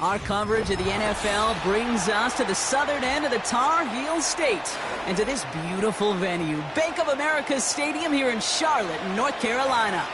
Our coverage of the NFL brings us to the southern end of the Tar Heel State and to this beautiful venue, Bank of America Stadium here in Charlotte, North Carolina.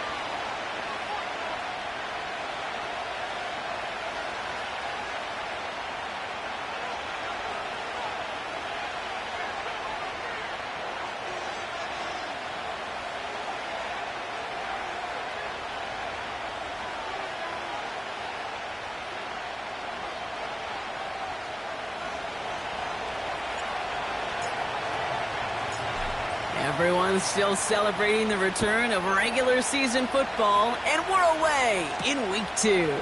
Everyone's still celebrating the return of regular season football, and we're away in week 2.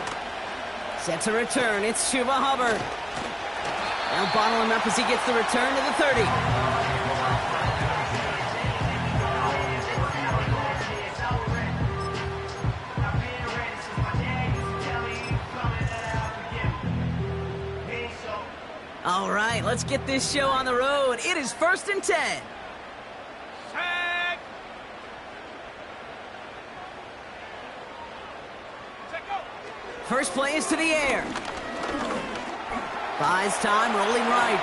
Set to return, it's Chuba Hubbard. They'll bottle him up as he gets the return to the 30. All right, let's get this show on the road. It is 1st and 10. First play is to the air. Buys time, rolling right.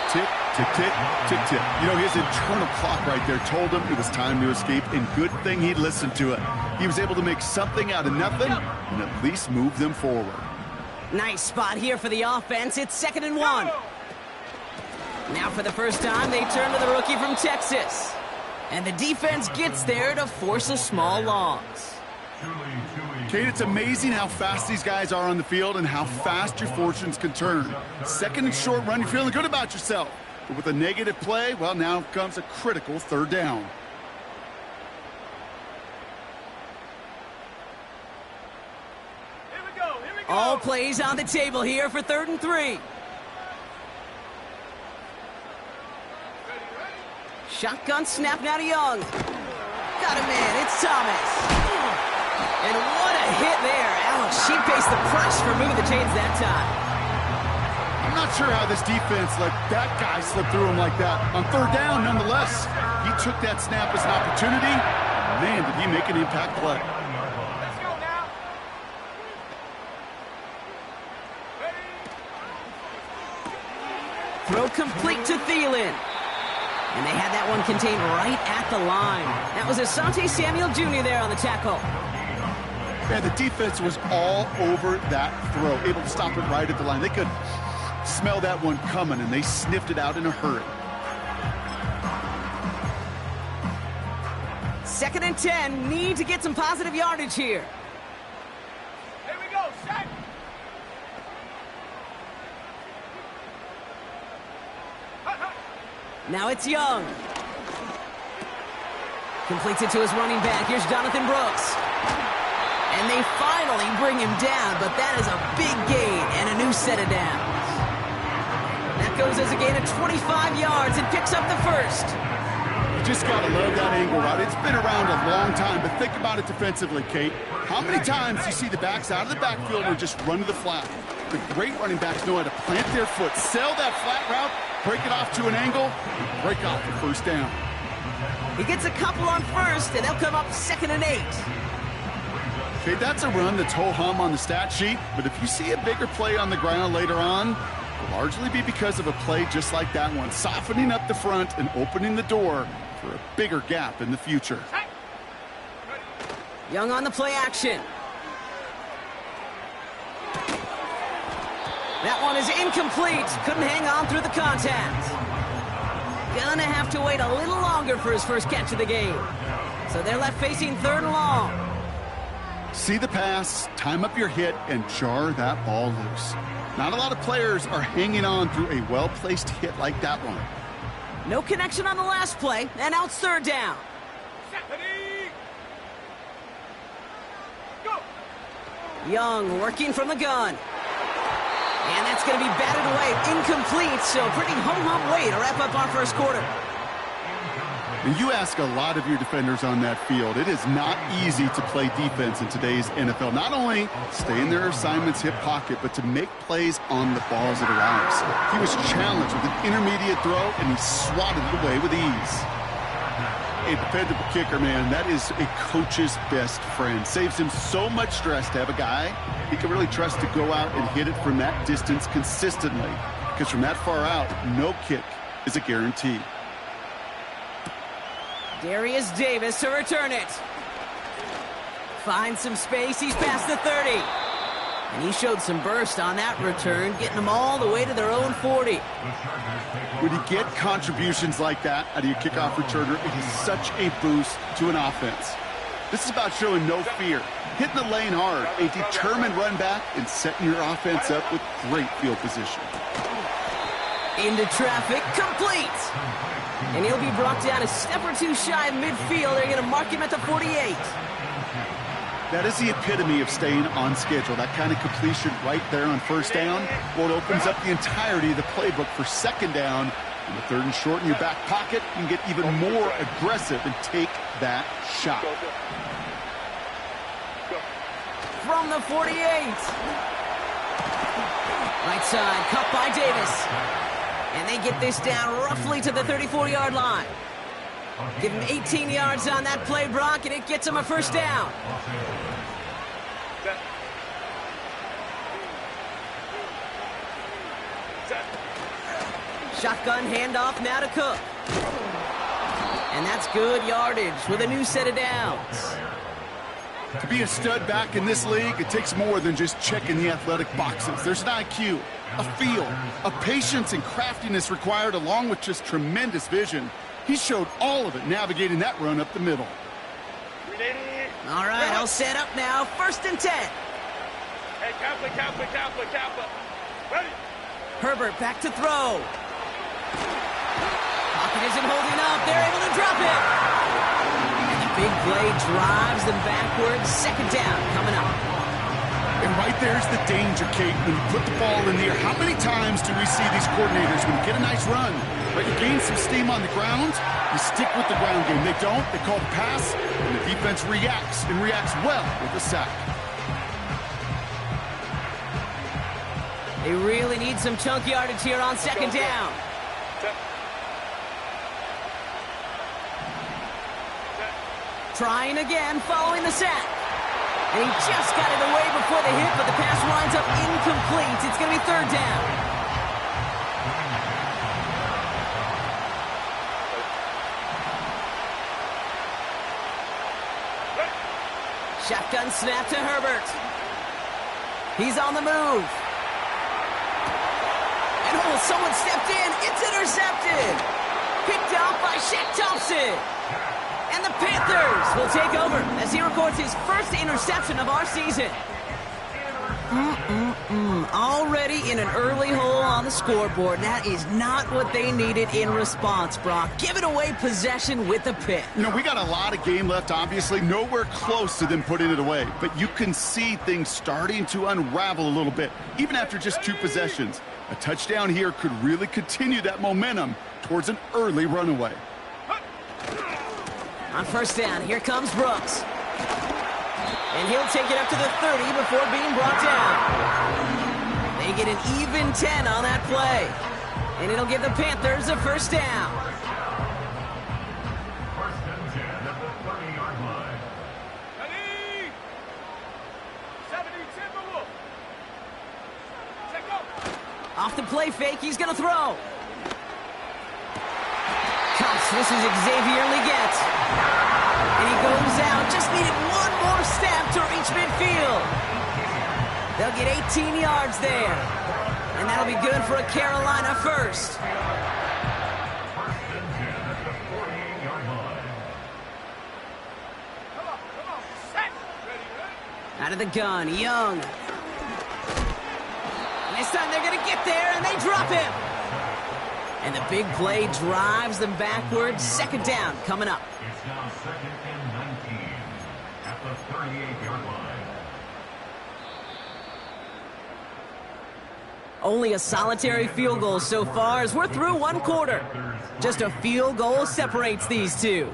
Tick, tick, tick, tick, tick. You know, his internal clock right there told him it was time to escape, and good thing he listened to it. He was able to make something out of nothing and at least move them forward. Nice spot here for the offense. It's 2nd and 1. Now for the first time, they turn to the rookie from Texas. And the defense gets there to force a small loss. Kate, it's amazing how fast these guys are on the field and how fast your fortunes can turn. 2nd and short run, you're feeling good about yourself. But with a negative play, well, now comes a critical 3rd down. Here we go. All plays on the table here for 3rd and 3. Shotgun snap now to Young. Got him in, it's Thomas. And what a hit there. Ouch, she faced the press for moving the chains that time. I'm not sure how this defense let that guy slip through him like that. On 3rd down, nonetheless, he took that snap as an opportunity. Man, did he make an impact play. Let's go now. Ready? Throw complete to Thielen. And they had that one contained right at the line. That was Asante Samuel Jr. there on the tackle. Yeah, the defense was all over that throw, able to stop it right at the line. They could smell that one coming, and they sniffed it out in a hurry. 2nd and 10, need to get some positive yardage here. Here we go, set. Now it's Young. Completes it to his running back. Here's Jonathan Brooks. And they finally bring him down, but that is a big gain and a new set of downs. That goes as a gain of 25 yards and picks up the 1st. You just got to love that angle route. It's been around a long time, but think about it defensively, Kate. How many times do you see the backs out of the backfield or just run to the flat? The great running backs know how to plant their foot, sell that flat route, break it off to an angle, and break off the 1st down. He gets a couple on 1st, and they'll come up 2nd and 8. Okay, that's a run that's ho-hum on the stat sheet, but if you see a bigger play on the ground later on, it'll largely be because of a play just like that one, softening up the front and opening the door for a bigger gap in the future. Young on the play action. That one is incomplete. Couldn't hang on through the contact. Gonna have to wait a little longer for his first catch of the game. So they're left facing 3rd and long. See the pass, time up your hit, and jar that ball loose. Not a lot of players are hanging on through a well-placed hit like that one. No connection on the last play, and now it's 3rd down. Ready? Go. Young working from the gun. And that's going to be batted away, incomplete, so pretty hum-hum way to wrap up our 1st quarter. And you ask a lot of your defenders on that field. It is not easy to play defense in today's NFL. Not only stay in their assignment's hip pocket, but to make plays on the balls it arrives. He was challenged with an intermediate throw, and he swatted it away with ease. A dependable kicker, man, that is a coach's best friend. Saves him so much stress to have a guy he can really trust to go out and hit it from that distance consistently, because from that far out, no kick is a guarantee. Darius Davis to return it. Finds some space. He's past the 30. And he showed some burst on that return, getting them all the way to their own 40. When you get contributions like that out of your kickoff returner, it is such a boost to an offense. This is about showing no fear, hitting the lane hard, a determined run back, and setting your offense up with great field position. Into traffic, complete. And he'll be brought down a step or two shy of midfield. They're going to mark him at the 48. That is the epitome of staying on schedule. That kind of completion right there on first down. Well, it opens up the entirety of the playbook for second down. And the third and short in your back pocket, you can get even more aggressive and take that shot. From the 48. Right side, cut by Davis. And they get this down roughly to the 34-yard line. Give him 18 yards on that play, Brock, and it gets him a first down. Shotgun handoff now to Cook. And that's good yardage with a new set of downs. To be a stud back in this league, it takes more than just checking the athletic boxes. There's an IQ, a feel, a patience and craftiness required, along with just tremendous vision. He showed all of it navigating that run up the middle. All right, all set up now. 1st and 10. Hey, Kappa. Ready? Herbert back to throw. Pocket isn't holding up. They're able to drop it. And the big play drives them backwards. 2nd down coming up. And right there's the danger, Kate, when you put the ball in the air. How many times do we see these coordinators, when you get a nice run, right, you gain some steam on the ground, you stick with the ground game. They don't, they call the pass, and the defense reacts, and reacts well with a sack. They really need some chunk yardage here on 2nd down. Trying again, following the sack. And he just got it away before the hit, but the pass winds up incomplete. It's going to be 3rd down. Shotgun snap to Herbert. He's on the move. And oh, someone stepped in. It's intercepted. Picked off by Shaq Thompson. And the Panthers will take over as he records his first interception of our season. Already in an early hole on the scoreboard. That is not what they needed in response, Brock. Giving away possession with a pick. You know, we got a lot of game left, obviously. Nowhere close to them putting it away. But you can see things starting to unravel a little bit, even after just 2 possessions. A touchdown here could really continue that momentum towards an early runaway. On 1st down, here comes Brooks. And he'll take it up to the 30 before being brought down. They get an even 10 on that play. And it'll give the Panthers a 1st down. 1st and 10 at the 30-yard line. Ready? 70, Timberwolf. Check up. Off the play fake, he's going to throw. Cuffs, this is Xavier Leggett. And he goes out, just needed one more step to reach midfield. They'll get 18 yards there. And that'll be good for a Carolina 1st. 1st and 10 at the 48-yard line. Come on, set. Ready? Out of the gun, Young. And this time they're going to get there, and they drop him. And the big play drives them backwards. 2nd down coming up. It's now 2nd and 19 at the 38-yard line. Only a solitary field goal so far as we're through 1 quarter. Just a field goal separates these two.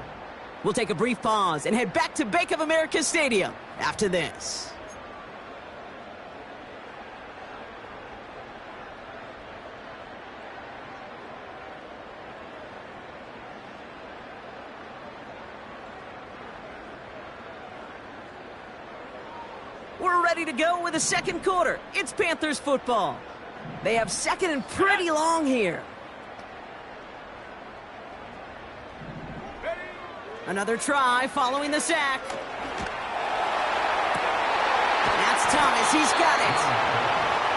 We'll take a brief pause and head back to Bank of America Stadium after this. We're ready to go with the second quarter. It's Panthers football. They have second and pretty long here. Another try following the sack. That's Thomas. He's got it.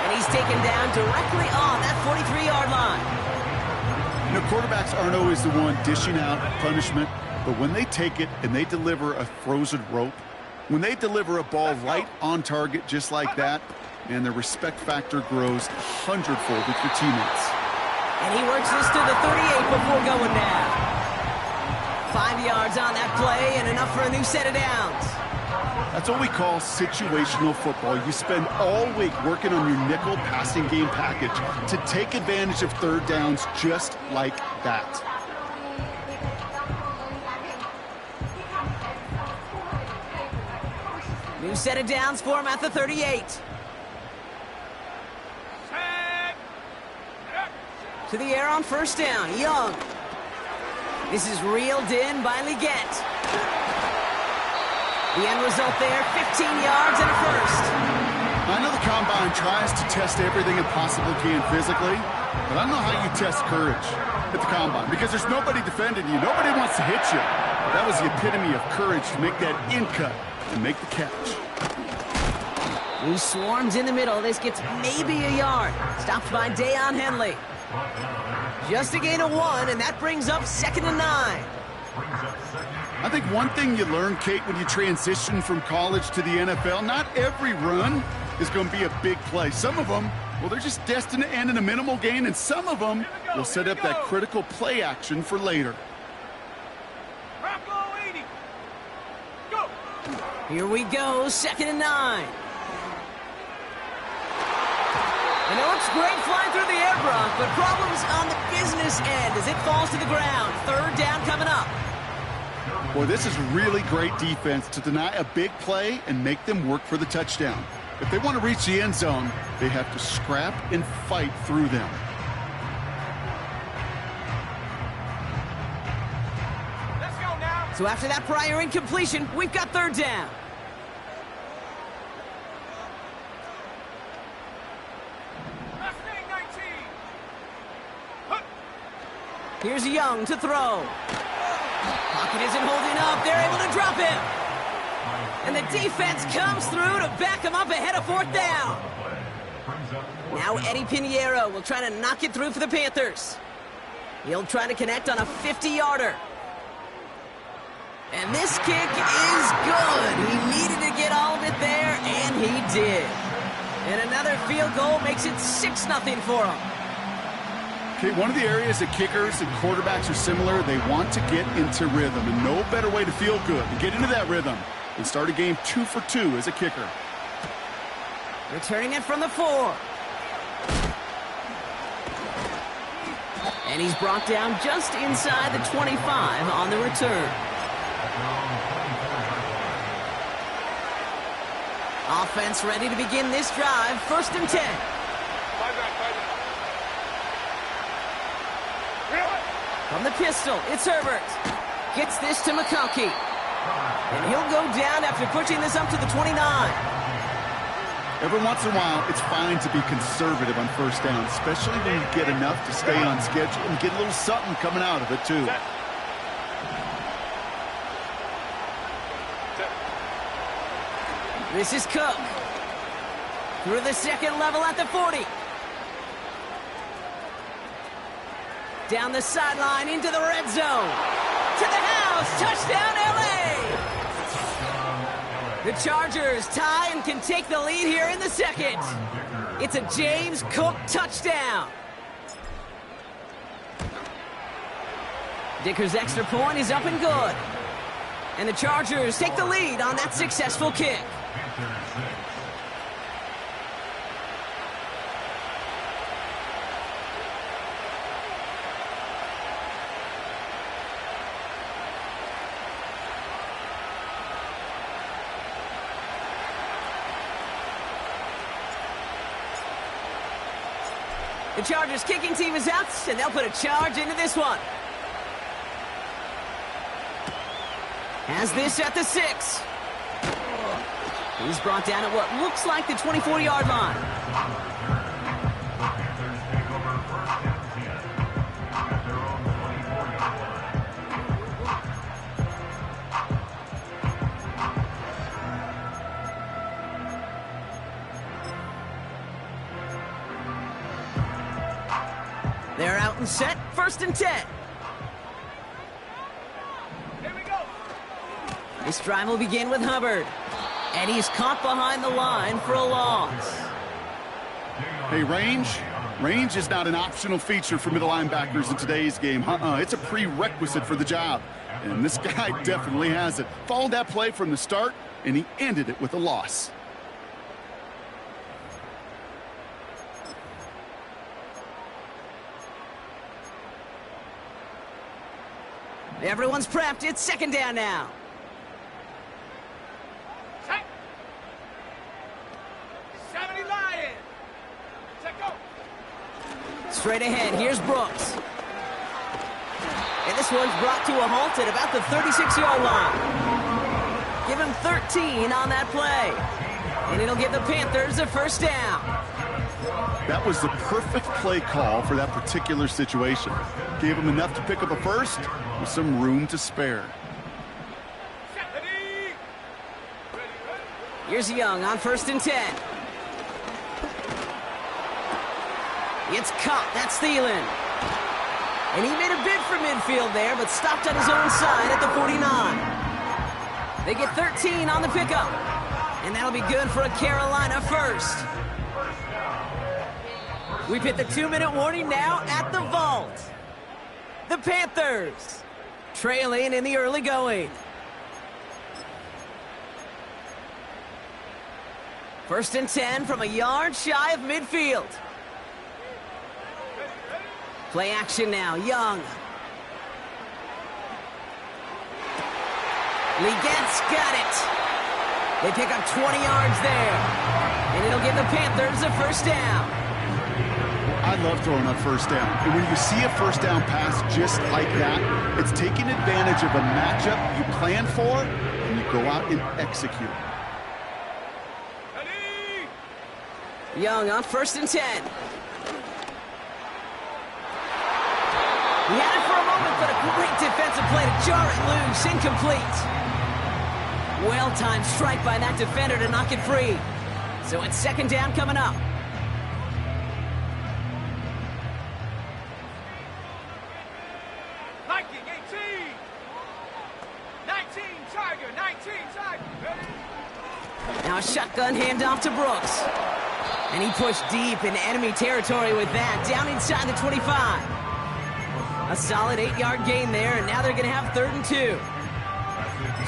And he's taken down directly on that 43-yard line. You know, quarterbacks aren't always the one dishing out punishment, but when they take it and they deliver a frozen rope, when they deliver a ball right on target just like that, man, their respect factor grows 100-fold with your teammates. And he works this to the 38 before going down. 5 yards on that play and enough for a new set of downs. That's what we call situational football. You spend all week working on your nickel passing game package to take advantage of third downs just like that. New set of downs for him at the 38. To the air on first down, Young. This is reeled in by Leggett. The end result there, 15 yards and a first. I know the Combine tries to test everything it possibly can physically, but I don't know how you test courage at the Combine because there's nobody defending you. Nobody wants to hit you. That was the epitome of courage to make that in cut and make the catch. He swarms in the middle. This gets maybe a yard. Stopped by Deion Henley. Just a gain of 1, and that brings up 2nd and 9. I think one thing you learn, Kate, when you transition from college to the NFL, not every run is going to be a big play. Some of them, well, they're just destined to end in a minimal gain, and some of them will set up that critical play action for later. Here we go, 2nd and 9. And it looks great flying through the air, Brock, but problems on the business end as it falls to the ground. Third down coming up. Boy, this is really great defense to deny a big play and make them work for the touchdown. If they want to reach the end zone, they have to scrap and fight through them. Let's go now. So after that prior incompletion, we've got third down. Here's Young to throw. Pocket isn't holding up. They're able to drop him. And the defense comes through to back him up ahead of 4th down. Now Eddie Pinheiro will try to knock it through for the Panthers. He'll try to connect on a 50-yarder. And this kick is good. He needed to get all of it there, and he did. And another field goal makes it 6-0 for him. Okay, one of the areas that kickers and quarterbacks are similar, they want to get into rhythm, and no better way to feel good and get into that rhythm than start a game 2 for 2 as a kicker. Returning it from the 4. And he's brought down just inside the 25 on the return. Offense ready to begin this drive. 1st and 10. From the pistol, it's Herbert. Gets this to McConkey. And he'll go down after pushing this up to the 29. Every once in a while, it's fine to be conservative on first down, especially when you get enough to stay on schedule and get a little something coming out of it, too. This is Cook. Through the 2nd level at the 40. Down the sideline into the red zone. To the house. Touchdown, L.A. The Chargers tie and can take the lead here in the 2nd. It's a James Cook touchdown. Dicker's extra point is up and good. And the Chargers take the lead on that successful kick. The Chargers kicking team is out, and they'll put a charge into this one. Has this at the 6. He's brought down at what looks like the 24-yard line. They're out and set, 1st and 10. Here we go. This drive will begin with Hubbard. And he's caught behind the line for a loss. Hey, range is not an optional feature for middle linebackers in today's game. It's a prerequisite for the job. And this guy definitely has it. Followed that play from the start, and he ended it with a loss. Everyone's prepped. It's 2nd down now. Check. 70 Lions. Check go. Straight ahead, here's Brooks. And this one's brought to a halt at about the 36-yard line. Give him 13 on that play. And it'll give the Panthers a 1st down. That was the perfect play call for that particular situation. Gave him enough to pick up a 1st with some room to spare. Here's Young on 1st and 10. It's caught. That's Thielen. And he made a bid for midfield there, but stopped on his own side at the 49. They get 13 on the pickup. And that'll be good for a Carolina 1st. We've hit the 2-minute warning now at the vault. The Panthers trailing in the early going. 1st and 10 from a yard shy of midfield. Play action now, Young. Legette's got it. They pick up 20 yards there. And it'll give the Panthers a 1st down. I love throwing on 1st down. And when you see a 1st down pass just like that, it's taking advantage of a matchup you plan for, and you go out and execute. Young on 1st and 10. He had it for a moment, but a great defensive play to jar it loose. Incomplete. Well-timed strike by that defender to knock it free. So it's 2nd down coming up. Now a shotgun handoff to Brooks. And he pushed deep into enemy territory with that, down inside the 25. A solid 8-yard gain there, and now they're going to have 3rd and 2.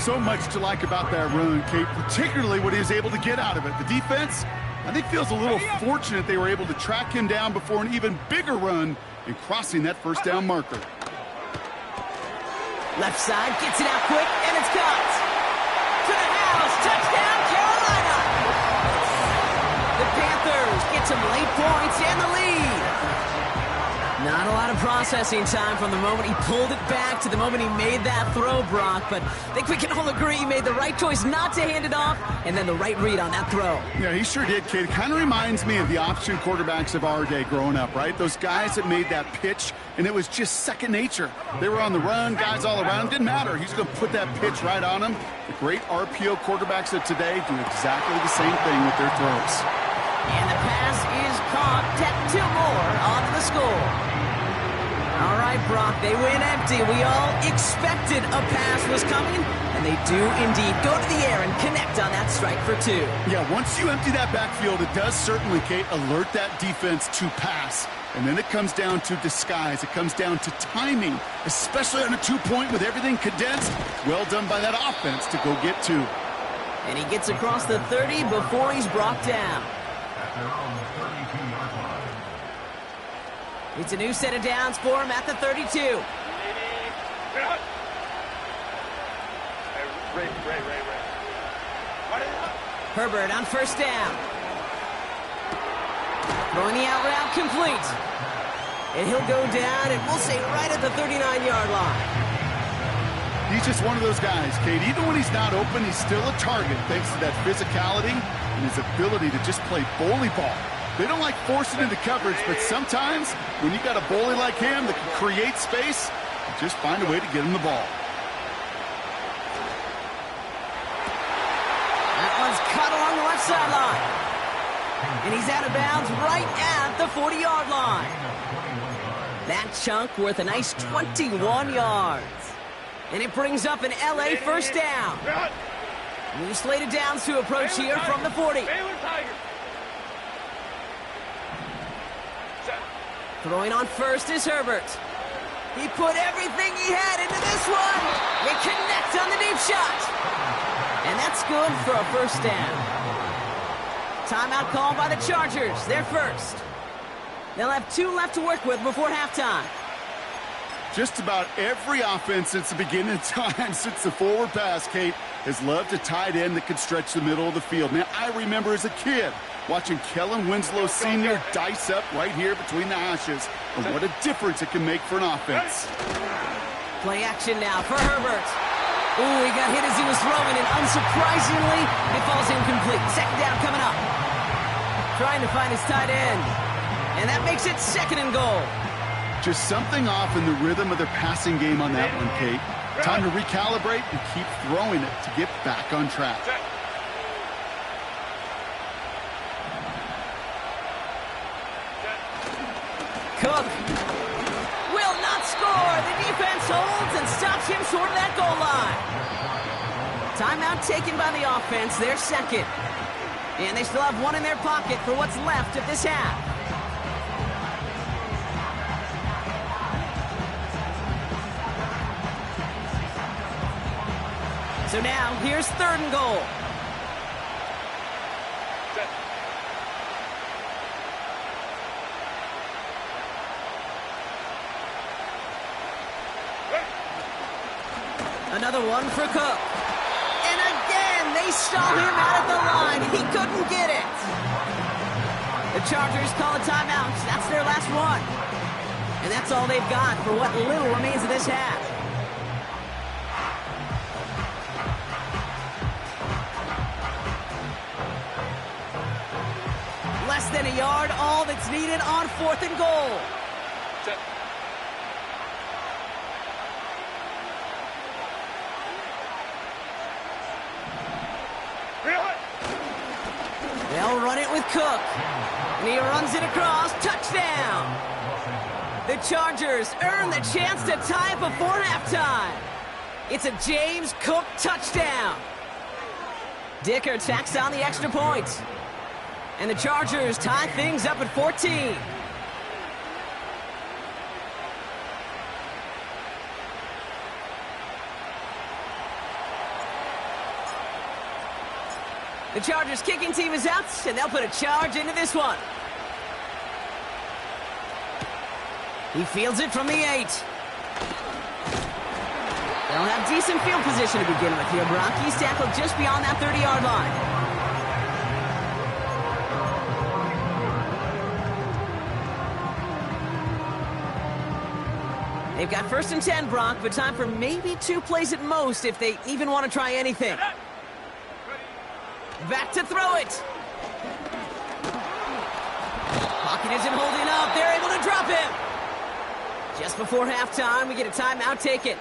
So much to like about that run, Kate, particularly what he was able to get out of it. The defense, I think, feels a little fortunate they were able to track him down before an even bigger run in crossing that 1st down marker. Left side, gets it out quick, and it's caught. To the house, touchdown, Carolina! The Panthers get some late points and the lead. Not a lot of processing time from the moment he pulled it back to the moment he made that throw, Brock, but I think we can all agree he made the right choice not to hand it off, and then the right read on that throw. Yeah, he sure did, kid. It kind of reminds me of the option quarterbacks of our day growing up, right? Those guys that made that pitch, and it was just second nature. They were on the run, guys all around. Didn't matter. He's going to put that pitch right on them. The great RPO quarterbacks of today do exactly the same thing with their throws. And the pass is caught. Tack 2 more onto the score. All right, Brock, they win empty. We all expected a pass was coming, and they do indeed go to the air and connect on that strike for 2. Yeah, once you empty that backfield, it does certainly, Kate, alert that defense to pass. And then it comes down to disguise. It comes down to timing, especially on a 2-point with everything condensed. Well done by that offense to go get 2. And he gets across the 30 before he's brought down. It's a new set of downs for him at the 32. Herbert on 1st down. Throwing the out route complete. And he'll go down, and we'll say right at the 39-yard line. He's just one of those guys, Kate. Even when he's not open, he's still a target thanks to that physicality and his ability to just play bully ball. They don't like forcing into coverage, but sometimes when you got a bully like him that can create space, just find a way to get him the ball. That one's cut along the left sideline. And he's out of bounds right at the 40-yard line. That chunk worth a nice 21 yards. And it brings up an LA first down. New slated downs to approach here from the 40. Throwing on first is Herbert. He put everything he had into this one. They connect on the deep shot. And that's good for a first down. Timeout called by the Chargers. They're first. They'll have 2 left to work with before halftime. Just about every offense since the beginning of time, since the forward pass, Kate, has loved a tight end that can stretch the middle of the field. Man, I remember as a kid watching Kellen Winslow Sr. dice up right here between the hashes. And what a difference it can make for an offense. Play action now for Herbert. Ooh, he got hit as he was throwing, and unsurprisingly, it falls incomplete. Second down coming up. Trying to find his tight end. And that makes it 2nd and goal. Just something off in the rhythm of their passing game on that one, Kate. Time to recalibrate and keep throwing it to get back on track. Cook will not score. The defense holds and stops him short of that goal line. Timeout taken by the offense. They're second. And they still have 1 in their pocket for what's left of this half. So now, here's 3rd and goal. Another one for Cook. And again, they stall him out at the line. He couldn't get it. The Chargers call a timeout. That's their last one. And that's all they've got for what little remains of this half. Less than a yard, all that's needed on 4th and goal. They'll run it with Cook. And he runs it across. Touchdown! The Chargers earn the chance to tie it before halftime. It's a James Cook touchdown. Dicker tacks on the extra point. And the Chargers tie things up at 14. The Chargers kicking team is out, and they'll put a charge into this one. He fields it from the 8. They'll have decent field position to begin with here, Brock. He's tackled just beyond that 30-yard line. They've got 1st and 10, Brock, but time for maybe 2 plays at most if they even want to try anything. Back to throw it. Pocket isn't holding up. They're able to drop him. Just before halftime, we get a timeout taken.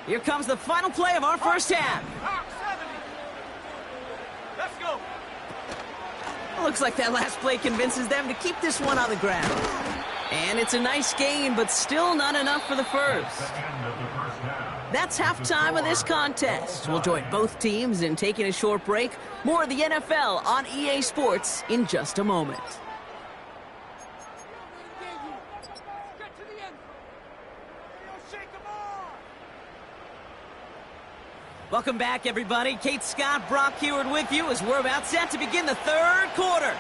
Here comes the final play of our first half. Let's go. Looks like that last play convinces them to keep this one on the ground. And it's a nice gain, but still not enough for the first. That's halftime of this contest. We'll join both teams in taking a short break. More of the NFL on EA Sports in just a moment. Welcome back, everybody. Kate Scott, Brock Heward with you as we're about set to begin the 3rd quarter.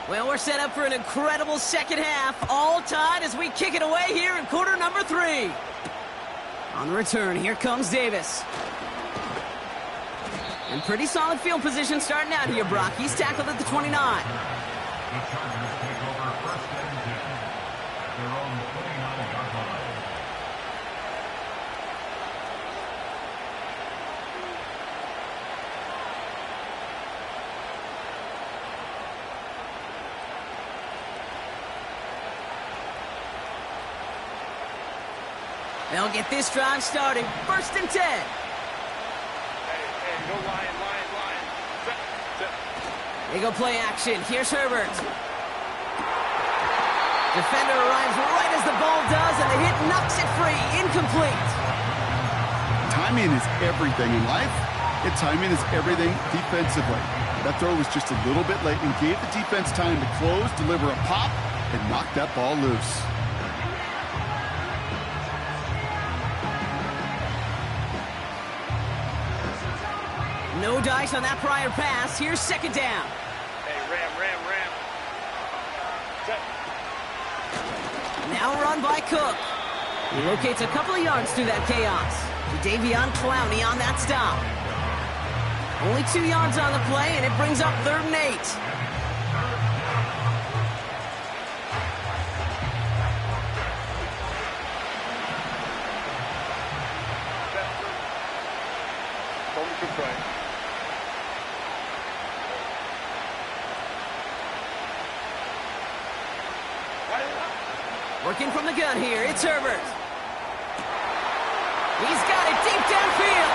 Well, we're set up for an incredible second half. All tied as we kick it away here in quarter number 3. On the return, here comes Davis. And pretty solid field position starting out here, Brock. He's tackled at the 29. The Chargers take over first and 10 at their own 29-yard line. They'll get this drive started. First and 10. Hey, go line. They go play action. Here's Herbert. Defender arrives right as the ball does, and the hit knocks it free. Incomplete. Timing is everything in life, and timing is everything defensively. That throw was just a little bit late and gave the defense time to close, deliver a pop, and knock that ball loose. No dice on that prior pass. Here's second down. Hey, ram. Set. Now run by Cook. He locates a couple of yards through that chaos. Davion Clowney on that stop. Only 2 yards on the play, and it brings up 3rd and 8. Working from the gun here, it's Herbert. He's got it deep downfield.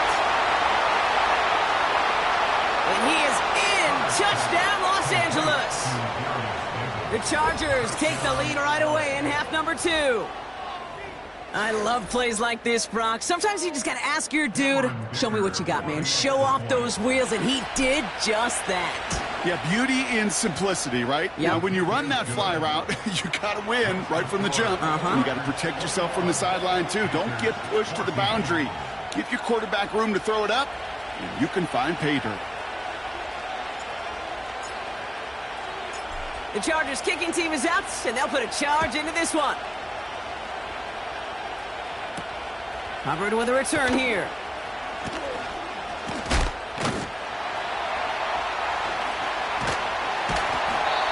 And he is in. Touchdown, Los Angeles. The Chargers take the lead right away in half number 2. I love plays like this, Brock. Sometimes you just got to ask your dude, show me what you got, man. Show off those wheels, and he did just that. Yeah, beauty in simplicity, right? Yep. Now, when you run that fly route, you got to win right from the jump. You got to protect yourself from the sideline, too. Don't get pushed to the boundary. Give your quarterback room to throw it up, and you can find pay dirt. The Chargers kicking team is out, and they'll put a charge into this one. Hubbard with a return here.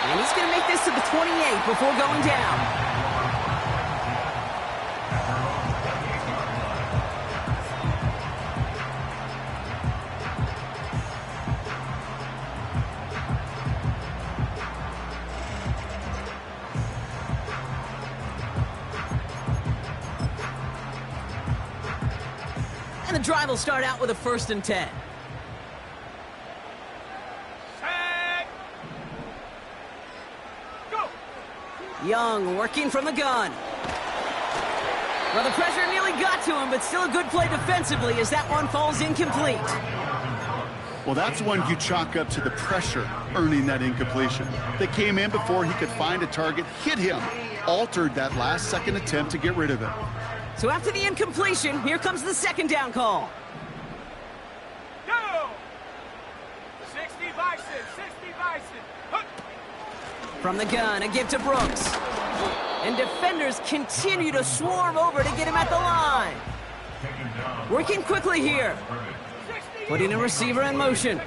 And he's going to make this to the 28 before going down. And the drive will start out with a 1st and 10. Set. Go. Young working from the gun. Well, the pressure nearly got to him, but still a good play defensively as that one falls incomplete. Well, that's one you chalk up to the pressure earning that incompletion. They came in before he could find a target, hit him, altered that last-second attempt to get rid of it. So after the incompletion, here comes the 2nd down call. Go. 60 Bison. Hook. From the gun, a give to Brooks. And defenders continue to swarm over to get him at the line. Working quickly here. Putting a receiver in motion.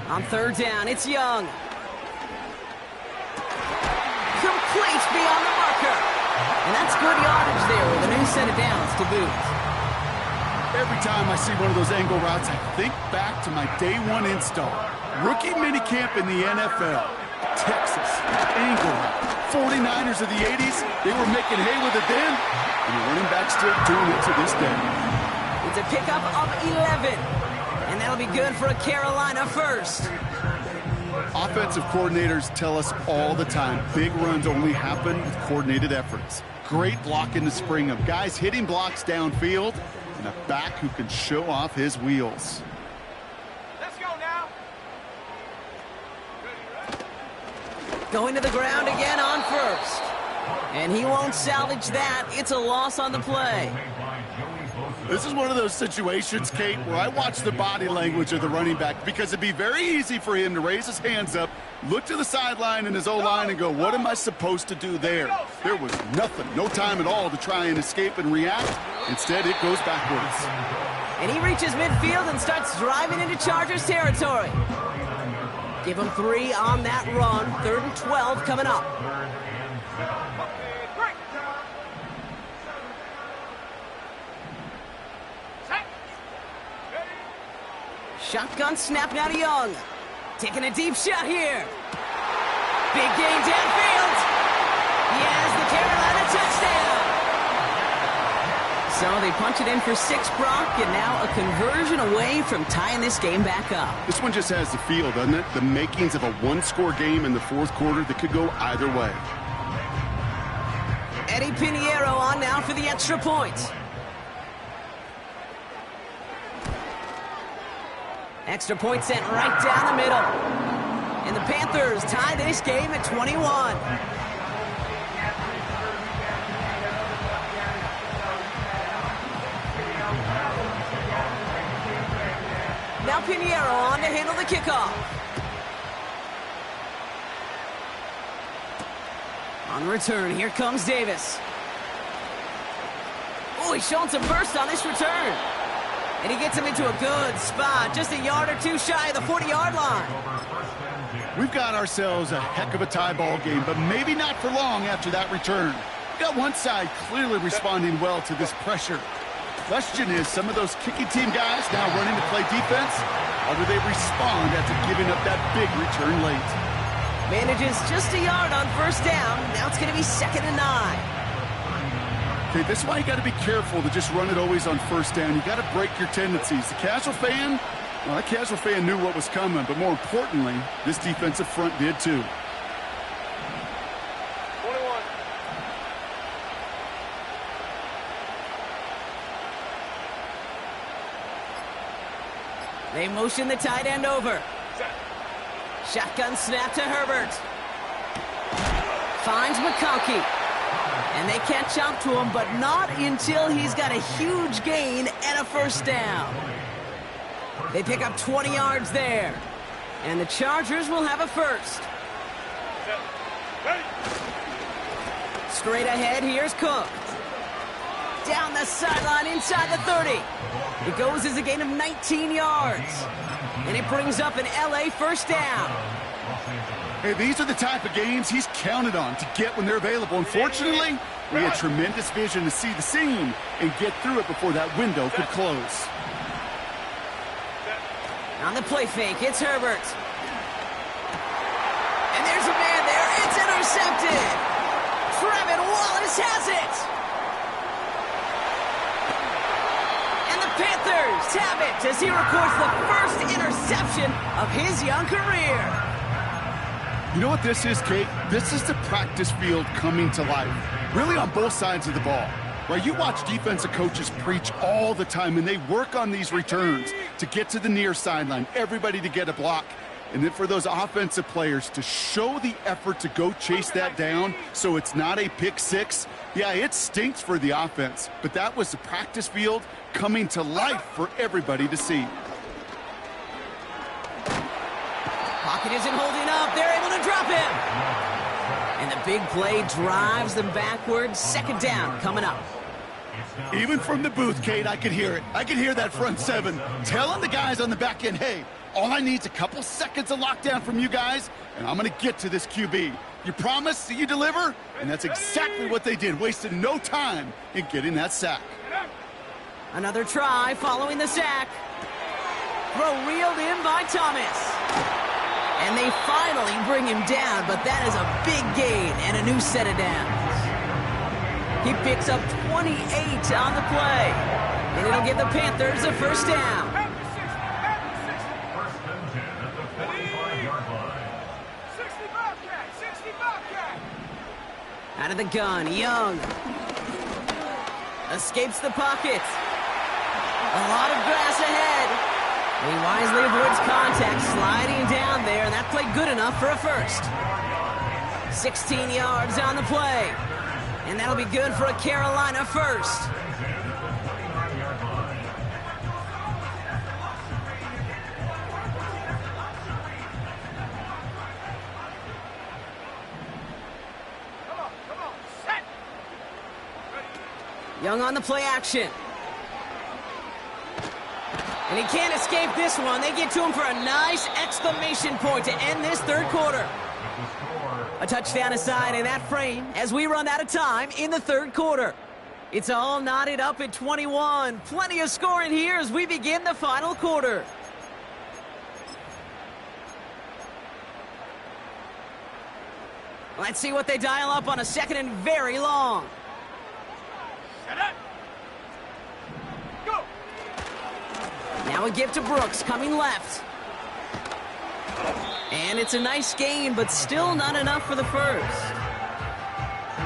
On 3rd down, it's Young. Complete beyond the marker. And that's good yardage there with a new set of downs to boot. Every time I see one of those angle routes, I think back to my day 1 install. Rookie minicamp in the NFL. Texas, angle route. 49ers of the 80s, they were making hay with it then, and the running back's still doing it to this day. It's a pickup of 11. And that'll be good for a Carolina first. Offensive coordinators tell us all the time, big runs only happen with coordinated efforts. Great block in the spring of guys hitting blocks downfield, and a back who can show off his wheels. Let's go now. Going to the ground again on 1st. And he won't salvage that. It's a loss on the play. This is one of those situations, Kate, where I watch the body language of the running back because it'd be very easy for him to raise his hands up, look to the sideline in his O-line and go, what am I supposed to do there? There was nothing, no time at all to try and escape and react. Instead, it goes backwards. And he reaches midfield and starts driving into Chargers territory. Give him 3 on that run. 3rd and 12 coming up. Shotgun snap now to Young. Taking a deep shot here. Big gain downfield. He has the Carolina touchdown. So they punch it in for 6, Brock, and now a conversion away from tying this game back up. This one just has the feel, doesn't it? The makings of a one-score game in the 4th quarter that could go either way. Eddie Pinheiro on now for the extra point. Extra point sent right down the middle. And the Panthers tie this game at 21. Now Pinheiro on to handle the kickoff. On return, here comes Davis. Oh, he's showing some burst on this return. And he gets him into a good spot, just a yard or 2 shy of the 40-yard line. We've got ourselves a heck of a tie ball game, but maybe not for long after that return. We've got one side clearly responding well to this pressure. Question is, some of those kicking team guys now running to play defense, how do they respond after giving up that big return late? Manages just a yard on 1st down. Now it's going to be 2nd and 9. Okay, this is why you got to be careful to just run it always on 1st down. You got to break your tendencies. The casual fan, well, that casual fan knew what was coming, but more importantly, this defensive front did too. 21. They motion the tight end over. Shotgun snap to Herbert. Finds McConkey. And they catch up to him, but not until he's got a huge gain and a 1st down. They pick up 20 yards there. And the Chargers will have a 1st. Straight ahead, here's Cook. Down the sideline inside the 30. It goes as a gain of 19 yards. And it brings up an LA 1st down. Hey, these are the type of games he's counted on to get when they're available. Unfortunately, we had tremendous vision to see the seam and get through it before that window could close. On the play fake, it's Herbert. And there's a man there. It's intercepted. Trevin Wallace has it. And the Panthers have it as he records the 1st interception of his young career. You know what this is, Kate? This is the practice field coming to life, really on both sides of the ball. Right, you watch defensive coaches preach all the time, and they work on these returns to get to the near sideline, everybody to get a block. And then for those offensive players to show the effort to go chase that down so it's not a pick 6, yeah, it stinks for the offense. But that was the practice field coming to life for everybody to see. Pocket isn't holding up. They're able to drop him. And the big play drives them backwards. 2nd down coming up. Even from the booth, Kate, I could hear it. I could hear that front 7 telling the guys on the back end, hey, all I need is a couple seconds of lockdown from you guys, and I'm going to get to this QB. You promise that you deliver? And that's exactly what they did, wasting no time in getting that sack. Another try following the sack. Throw reeled in by Thomas. And they finally bring him down, but that is a big gain and a new set of downs. He picks up 28 on the play, and it'll give the Panthers a 1st down. 1st and 10 at the 45-yard line. 60 Bobcat, 60 Bobcat. Out of the gun, Young. Escapes the pocket. A lot of grass ahead. He wisely avoids contact, sliding down there, and that played good enough for a 1st. 16 yards on the play. And that'll be good for a Carolina 1st. Young on the play action. And he can't escape this one. They get to him for a nice exclamation point to end this third quarter. A touchdown aside in that frame as we run out of time in the third quarter. It's all knotted up at 21. Plenty of scoring here as we begin the final quarter. Let's see what they dial up on a second and very long. Set up. Go. Now a give to Brooks, coming left. And it's a nice gain, but still not enough for the first.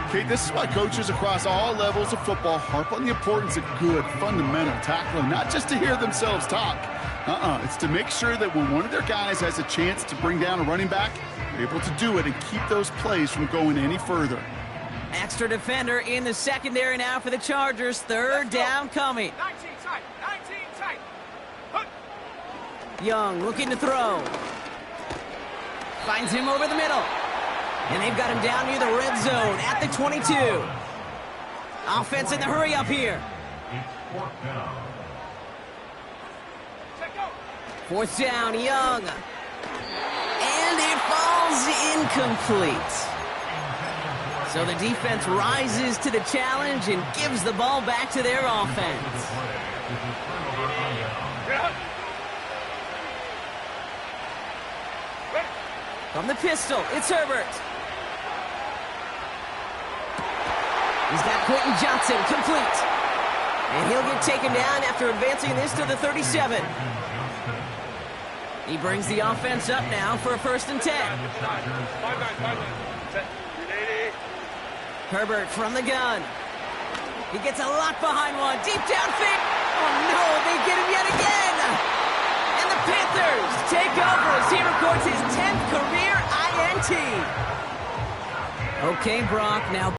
Okay, this is why coaches across all levels of football harp on the importance of good, fundamental tackling, not just to hear themselves talk. It's to make sure that when one of their guys has a chance to bring down a running back, they're able to do it and keep those plays from going any further. Extra defender in the secondary now for the Chargers. Third down coming. 19 tight. 19 tight. Hook. Young looking to throw. Finds him over the middle. And they've got him down near the red zone at the 22. Offense in the hurry up here. It's fourth down. Check go. Fourth down, Young. And it falls incomplete. So the defense rises to the challenge and gives the ball back to their offense. Get up. Ready. From the pistol, it's Herbert. He's got Quentin Johnson complete. And he'll get taken down after advancing this to the 37. He brings the offense up now for a 1st and 10. 5-9. Set. Ready. Herbert from the gun. He gets a lot behind one. Deep downfield. Oh, no, they get him yet again. And the Panthers take over as he records his 10th career INT. Okay, Brock, now